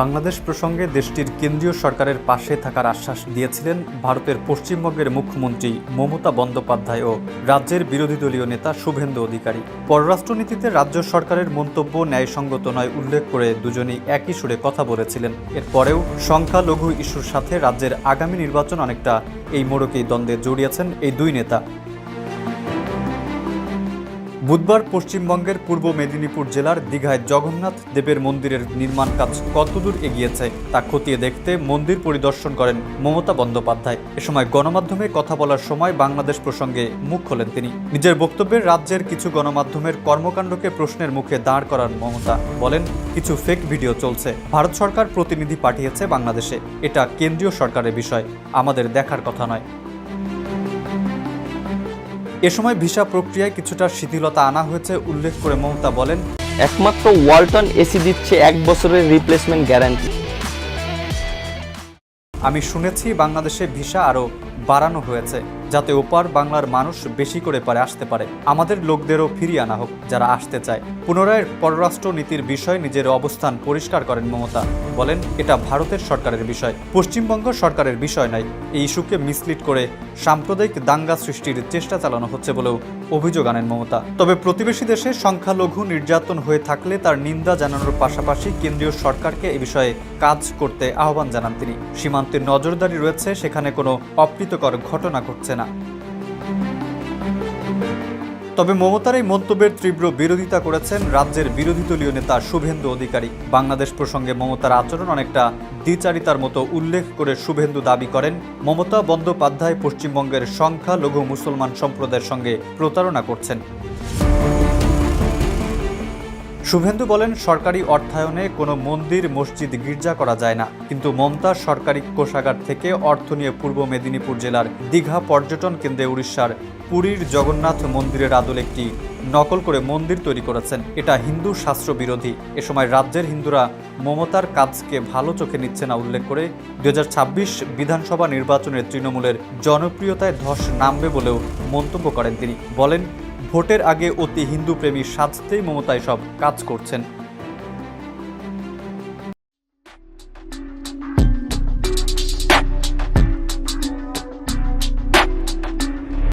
বাংলাদেশ প্রসঙ্গে দেশটির কেন্দ্রীয় সরকারের পাশে থাকার আশ্বাস দিয়েছিলেন ভারতের পশ্চিমবঙ্গের মুখ্যমন্ত্রী মমতা বন্দ্যোপাধ্যায় ও রাজ্যের বিরোধী দলীয় নেতা শুভেন্দু অধিকারী। পররাষ্ট্রনীতিতে রাজ্য সরকারের মন্তব্য ন্যায়সঙ্গত নয় উল্লেখ করে দুজনেই একই সুরে কথা বলেছিলেন। এরপরেও সংখ্যালঘু ইস্যুর সাথে রাজ্যের আগামী নির্বাচন অনেকটা এই মোড়কেই দ্বন্দ্বে জড়িয়েছেন এই দুই নেতা। বুধবার পশ্চিমবঙ্গের পূর্ব মেদিনীপুর জেলার দীঘায় জগন্নাথ দেবের মন্দিরের নির্মাণ কাজ কতদূর এগিয়েছে তা খতিয়ে দেখতে মন্দির পরিদর্শন করেন মমতা বন্দ্যোপাধ্যায়। এ সময় গণমাধ্যমে কথা বলার সময় বাংলাদেশ প্রসঙ্গে মুখ খোলেন তিনি। নিজের বক্তব্যে রাজ্যের কিছু গণমাধ্যমের কর্মকাণ্ডকে প্রশ্নের মুখে দাঁড় করান মমতা। বলেন, কিছু ফেক ভিডিও চলছে, ভারত সরকার প্রতিনিধি পাঠিয়েছে বাংলাদেশে, এটা কেন্দ্রীয় সরকারের বিষয়, আমাদের দেখার কথা নয়। এ সময় ভিসা প্রক্রিয়ায় কিছুটা শিথিলতা আনা হয়েছে উল্লেখ করে মমতা বলেন, একমাত্র ওয়ালটন এসি দিচ্ছে 1 বছরের রিপ্লেসমেন্ট গ্যারান্টি। আমি শুনেছি বাংলাদেশে ভিসা আরও বাড়ানো হয়েছে যাতে ওপার বাংলার মানুষ বেশি করে আসতে পারে। আমাদের লোকদেরও ফিরিয়ে আনা হোক যারা আসতে চায়। পুনরায় পররাষ্ট্র নীতির বিষয়ে নিজের অবস্থান পরিষ্কার করেন মমতা। বলেন, এটা ভারতের সরকারের বিষয়, পশ্চিমবঙ্গ সরকারের বিষয় নয়। এই ইস্যুকে মিসলিড করে সাম্প্রদায়িক দাঙ্গা সৃষ্টির চেষ্টা চালানো হচ্ছে বলেও অভিযোগ আনেন মমতা। তবে প্রতিবেশী দেশে সংখ্যালঘু নির্যাতন হয়ে থাকলে তার নিন্দা জানানোর পাশাপাশি কেন্দ্রীয় সরকারকে এ বিষয়ে কাজ করতে আহ্বান জানান তিনি। সীমান্তে নজরদারি রয়েছে, সেখানে কোনো অপ্রীতিকর ঘটনা ঘটছে না। তবে মমতার এই মন্তব্যের তীব্র বিরোধিতা করেছেন রাজ্যের বিরোধী দলীয় নেতা শুভেন্দু অধিকারী। বাংলাদেশ প্রসঙ্গে মমতার আচরণ অনেকটা দ্বিচারিতার মতো উল্লেখ করে শুভেন্দু দাবি করেন, মমতা বন্দ্যোপাধ্যায় পশ্চিমবঙ্গের সংখ্যালঘু মুসলমান সম্প্রদায়ের সঙ্গে প্রতারণা করছেন। শুভেন্দু বলেন, সরকারি অর্থায়নে কোনো মন্দির, মসজিদ, গির্জা করা যায় না, কিন্তু মমতা সরকারি কোষাগার থেকে অর্থ নিয়ে পূর্ব মেদিনীপুর জেলার দীঘা পর্যটন কেন্দ্রে উড়িষ্যার পুরীর জগন্নাথ মন্দিরের আদলে একটি নকল করে মন্দির তৈরি করেছেন। এটা হিন্দু শাস্ত্র বিরোধী। এ সময় রাজ্যের হিন্দুরা মমতার কাজকে ভালো চোখে নিচ্ছে না উল্লেখ করে 2026 বিধানসভা নির্বাচনের তৃণমূলের জনপ্রিয়তায় ধস নামবে বলেও মন্তব্য করেন তিনি। বলেন, ভোটের আগে অতি হিন্দু প্রেমী সাজতেই মমতা এসব কাজ করছেন।